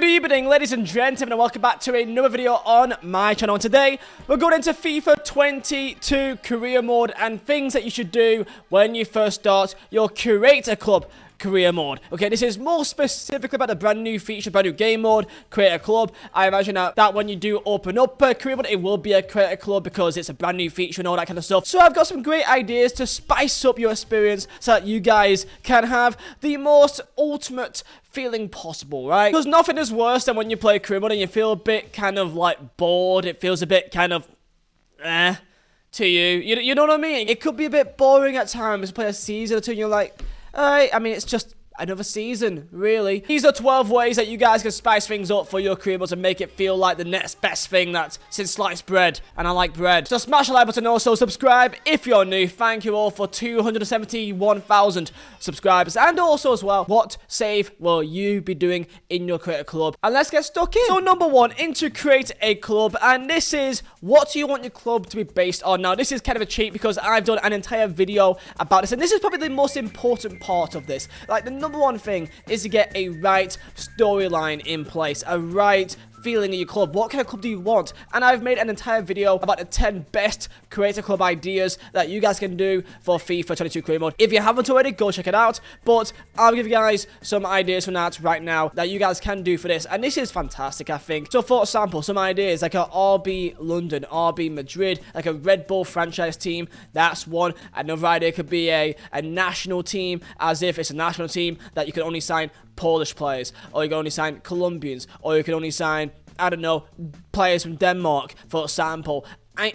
Good evening, ladies and gentlemen, and welcome back to another video on my channel. And today, we're going into FIFA 22 career mode and things that you should do when you first start your Creator Club career mode. Okay, this is more specifically about the brand new feature, brand new game mode, Creator Club. I imagine that when you do open up a career mode, it will be a Creator Club because it's a brand new feature and all that kind of stuff. So I've got some great ideas to spice up your experience so that you guys can have the most ultimate feeling possible, right? Because nothing is worse than when you play career mode and you feel a bit kind of like bored. It feels a bit kind of to you. You know what I mean? It could be a bit boring at times to play a season or two and you're like, alright, I mean, it's just another season, really. These are 12 ways that you guys can spice things up for your career mode and make it feel like the next best thing that's since sliced bread. And I like bread. So smash the like button and also subscribe if you're new. Thank you all for 271,000 subscribers. And also as well, what save will you be doing in your Creator Club? And let's get stuck in. So number one, into create a club. And this is, what do you want your club to be based on? Now, this is kind of a cheat because I've done an entire video about this. And this is probably the most important part of this. Like, the number one thing is to get a right storyline in place, a right feeling in your club. What kind of club do you want? And I've made an entire video about the 10 best Creator Club ideas that you guys can do for FIFA 22 career mode. If you haven't already, go check it out. But I'll give you guys some ideas from that right now that you guys can do for this. And this is fantastic, I think. So for example, some ideas like a RB London, RB Madrid, like a Red Bull franchise team. That's one. Another idea could be a national team, as if it's a national team that you can only sign Polish players, or you can only sign Colombians, or you can only sign, I don't know, players from Denmark, for example.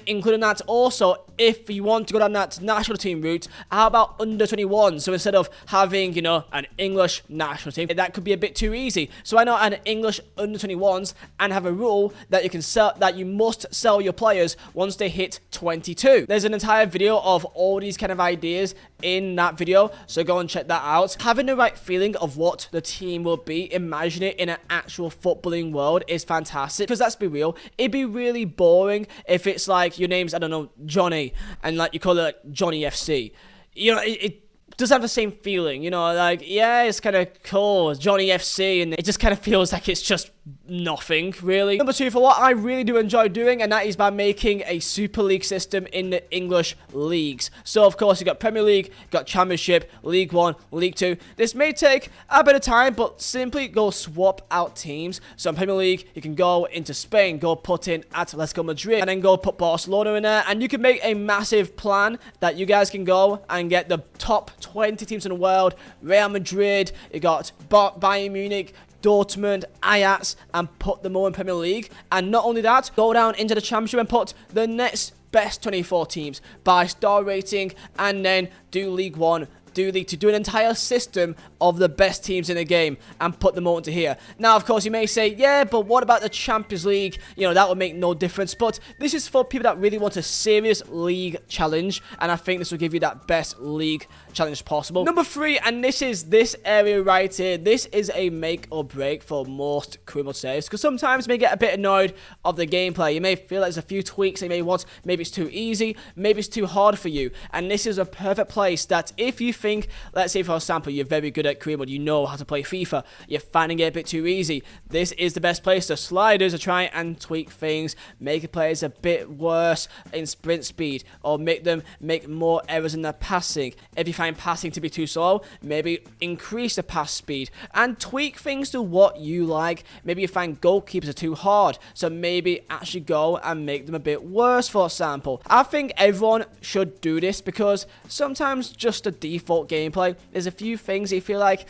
Including that also, if you want to go down that national team route, how about under 21? So instead of having, you know, an English national team, that could be a bit too easy. So why not an English under 21s and have a rule that you can sell, that you must sell your players once they hit 22. There's an entire video of all these kind of ideas in that video, so go and check that out. Having the right feeling of what the team will be, imagine it in an actual footballing world, is fantastic. Because let's be real, it'd be really boring if it's like your name's, I don't know, Johnny, and like you call it like Johnny FC. You know, it doesn't have the same feeling, you know, like, yeah, it's kind of cool, Johnny FC, and it just kind of feels like it's just nothing, really. Number two, for what I really do enjoy doing, and that is by making a Super League system in the English leagues. So, of course, you got Premier League, got Championship, League 1, League 2. This may take a bit of time, but simply go swap out teams. So, in Premier League, you can go into Spain, go put in Atletico Madrid, and then go put Barcelona in there, and you can make a massive plan that you guys can go and get the top 20 teams in the world. Real Madrid, you got Bayern Munich, Dortmund, Ajax, and put them all in Premier League. And not only that, go down into the Championship and put the next best 24 teams by star rating, and then do League 1, do League 2, do an entire system of the best teams in the game and put them all into here. Now, of course, you may say, yeah, but what about the Champions League? You know, that would make no difference. But this is for people that really want a serious league challenge, and I think this will give you that best league challenge possible. Number three, and this is this area right here. This is a make or break for most career mode saves, because sometimes you may get a bit annoyed of the gameplay. You may feel like there's a few tweaks you may want. Maybe it's too easy, maybe it's too hard for you. And this is a perfect place that if you think, let's say for example, you're very good at career mode, you know how to play FIFA, you're finding it a bit too easy, this is the best place. The sliders to try and tweak things, make players a bit worse in sprint speed, or make them make more errors in their passing. If you find passing to be too slow, maybe increase the pass speed and tweak things to what you like. Maybe you find goalkeepers are too hard, so maybe actually go and make them a bit worse, for example. I think everyone should do this because sometimes just the default gameplay, there's a few things you feel like,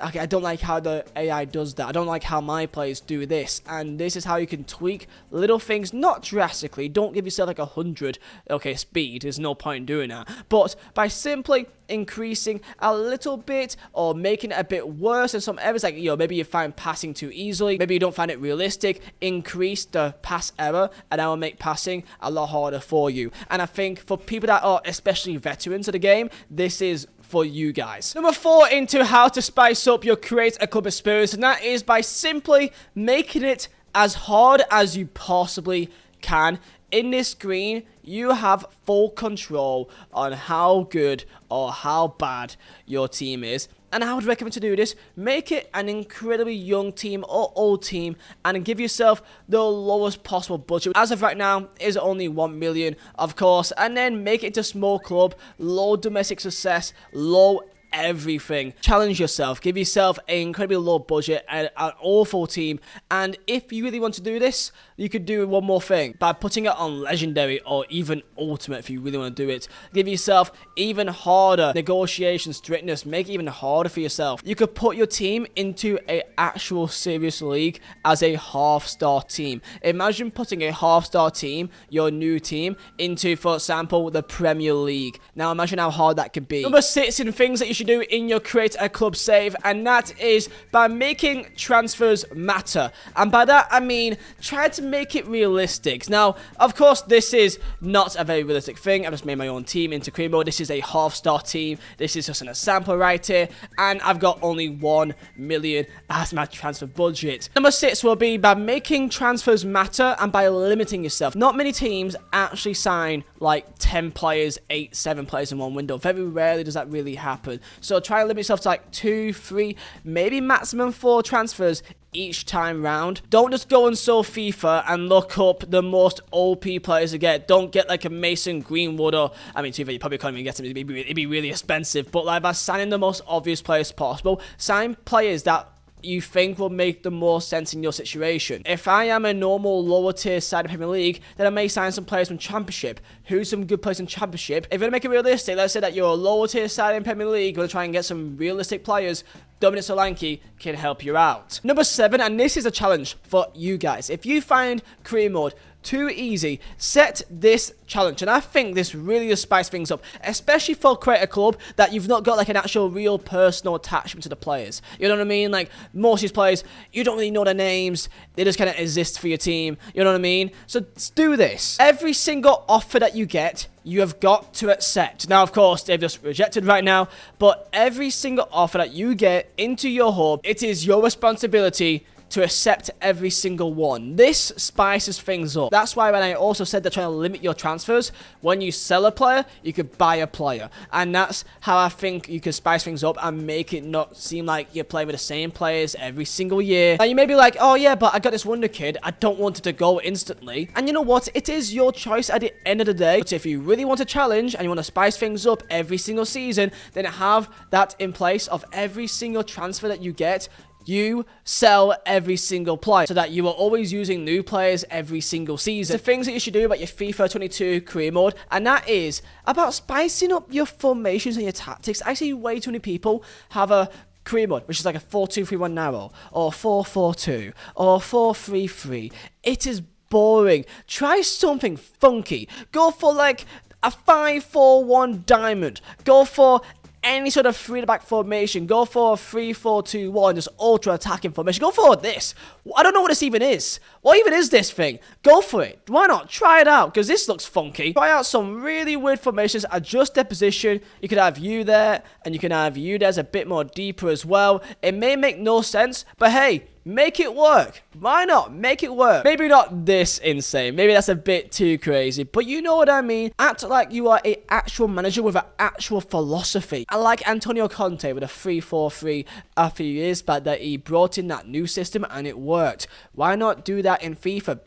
okay, I don't like how the AI does that. I don't like how my players do this. And this is how you can tweak little things, not drastically. Don't give yourself like 100, okay, speed. There's no point in doing that. But by simply increasing a little bit or making it a bit worse in some areas, like, you know, maybe you find passing too easily, maybe you don't find it realistic, increase the pass error, and that will make passing a lot harder for you. And I think for people that are especially veterans of the game, this is for you guys. Number four, into how to spice up your Creator Club experience, and that is by simply making it as hard as you possibly can. In this screen, you have full control on how good or how bad your team is. And I would recommend to do this, make it an incredibly young team or old team and give yourself the lowest possible budget. As of right now, is only 1 million, of course, and then make it into small club, low domestic success, low everything. Challenge yourself, give yourself an incredibly low budget and an awful team, and if you really want to do this, you could do one more thing by putting it on legendary or even ultimate. If you really want to do it, give yourself even harder negotiation strictness, make it even harder for yourself. You could put your team into a actual serious league as a half-star team. Imagine putting a half-star team, your new team, into, for example, the Premier League. Now imagine how hard that could be. Number 6 in things that you should do in your create a club save, and that is by making transfers matter. And by that I mean try to make it realistic. Now of course this is not a very realistic thing. I've just made my own team into career mode. This is a half-star team. This is just an example right here, and I've got only 1 million as my transfer budget. Number 6 will be by making transfers matter and by limiting yourself. Not many teams actually sign like 10 players, 8, 7 players in one window. Very rarely does that really happen. So try and limit yourself to like 2, 3, maybe maximum 4 transfers each time round. Don't just go on FIFA and look up the most OP players to get. Don't get like a Mason Greenwood, or I mean, you probably can't even get him. It'd be really expensive. But like by signing the most obvious players possible, sign players that you think will make the most sense in your situation. If I am a normal lower tier side of Premier League, then I may sign some players from Championship. Who's some good players in Championship? If you're gonna make it realistic, let's say that you're a lower tier side in Premier League, you're gonna try and get some realistic players. Dominic Solanke can help you out. Number 7, and this is a challenge for you guys. If you find career mode too easy, set this challenge, and I think this really just spice things up, especially for create a club that you've not got like an actual real personal attachment to the players. You know what I mean? Like most of these players, you don't really know their names, they just kind of exist for your team. You know what I mean? So do this. Every single offer that you get, you have got to accept. Now, of course, they've just rejected right now, but every single offer that you get into your hub, it is your responsibility to accept every single one. This spices things up. That's why when I also said they're trying to limit your transfers, when you sell a player, you could buy a player. And that's how I think you can spice things up and make it not seem like you're playing with the same players every single year. Now you may be like, oh yeah, but I got this wonder kid, I don't want it to go instantly. And you know what? It is your choice at the end of the day. But if you really want a challenge and you want to spice things up every single season, then have that in place of every single transfer that you get. You sell every single player so that you are always using new players every single season. The things that you should do about your FIFA 22 career mode, and that is about spicing up your formations and your tactics. I see way too many people have a career mode which is like a 4-2-3-1 narrow, or 4-4-2, or 4-3-3. It is boring. Try something funky. Go for like a 5-4-1 diamond. Go for any sort of 3-back formation. Go for a 3-4-2-1, just ultra attacking formation. Go for this. I don't know what this even is. What even is this thing? Go for it. Why not? Try it out, because this looks funky. Try out some really weird formations. Adjust their position. You could have you there, and you can have you there's a bit more deeper as well. It may make no sense, but hey, make it work. Why not? Make it work. Maybe not this insane. Maybe that's a bit too crazy. But you know what I mean. Act like you are an actual manager with an actual philosophy. I like Antonio Conte with a 3-4-3 a few years back that he brought in that new system and it worked. Why not do that in FIFA?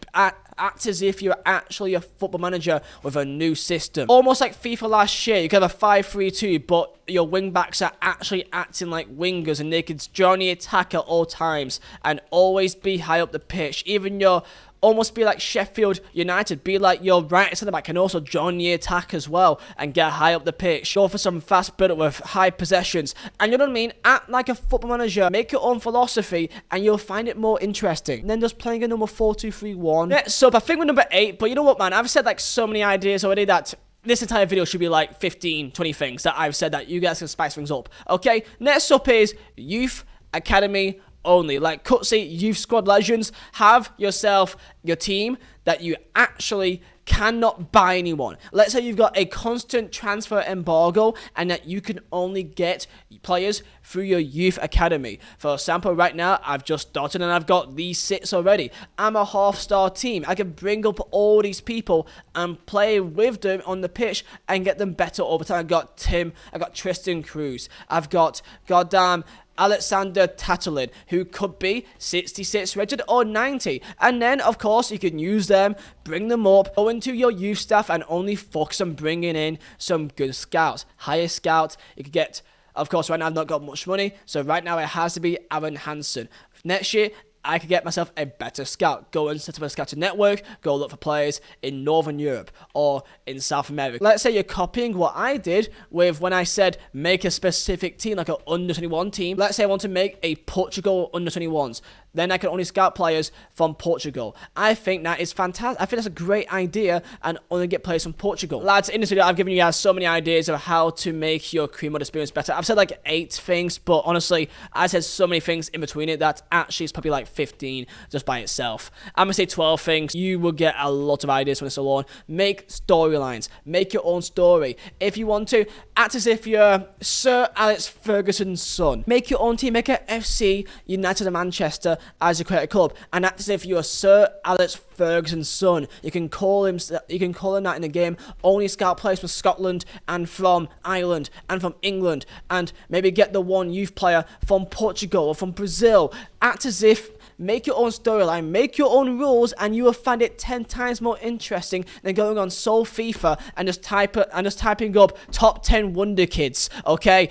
Act as if you're actually a football manager with a new system. Almost like FIFA last year. You could have a 5-3-2, but your wing backs are actually acting like wingers and they can join the attack at all times and always be high up the pitch. Even your almost be like Sheffield United, be like your right centre back can also join the attack as well and get high up the pitch. Go for some fast build up with high possessions, and you know what I mean? Act like a football manager, make your own philosophy, and you'll find it more interesting than just playing a number 4-2-3-1. Next up, I think we're number 8, but you know what, man? I've said like so many ideas already that this entire video should be like 15, 20 things that I've said that you guys can spice things up. Okay, next up is Youth Academy only. Like Cutsy Youth Squad Legends, have yourself your team that you actually cannot buy anyone. Let's say you've got a constant transfer embargo and that you can only get players through your youth academy. For example, right now, I've just started and I've got these 6 already. I'm a half-star team. I can bring up all these people and play with them on the pitch and get them better over time. I've got Tim, I've got Tristan Cruz, I've got goddamn Alexander Tatalin, who could be 66 rated or 90. And then, of course, you can use them, bring them up, go into your youth staff and only focus on bringing in some good scouts. Hire scouts. You could get, of course, right now I've not got much money, so right now it has to be Aaron Hansen. Next year, I could get myself a better scout. Go and set up a scouting network, go look for players in Northern Europe or in South America. Let's say you're copying what I did with when I said make a specific team, like an under-21 team. Let's say I want to make a Portugal under-21s. Then I can only scout players from Portugal. I think that is fantastic. I think that's a great idea and only get players from Portugal. Lads, in this video, I've given you guys so many ideas of how to make your career mode experience better. I've said like 8 things, but honestly, I said so many things in between it that actually is probably like 15 just by itself. I'm gonna say 12 things. You will get a lot of ideas from this alone. Make storylines. Make your own story. If you want to, act as if you're Sir Alex Ferguson's son. Make your own team. Make a FC United of Manchester as you create a club, and act as if you're Sir Alex Ferguson's son. You can call him that in the game. Only scout players from Scotland and from Ireland and from England, and maybe get the one youth player from Portugal or from Brazil. Act as if, make your own storyline, make your own rules, and you will find it 10 times more interesting than going on Soul FIFA and just typing up top 10 wonder kids. Okay,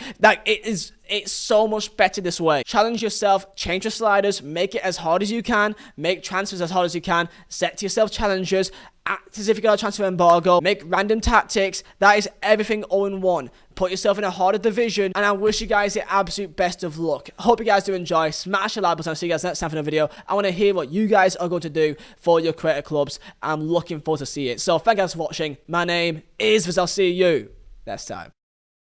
it's so much better this way. Challenge yourself, change your sliders, make it as hard as you can, make transfers as hard as you can, set to yourself challenges, act as if you got a transfer embargo, make random tactics. That is everything all in one. Put yourself in a harder division, and I wish you guys the absolute best of luck. Hope you guys do enjoy. Smash the like button. I'll see you guys next time for another video. I want to hear what you guys are going to do for your creator clubs. I'm looking forward to see it. So thank you guys for watching. My name is Vizeh. I'll see you next time.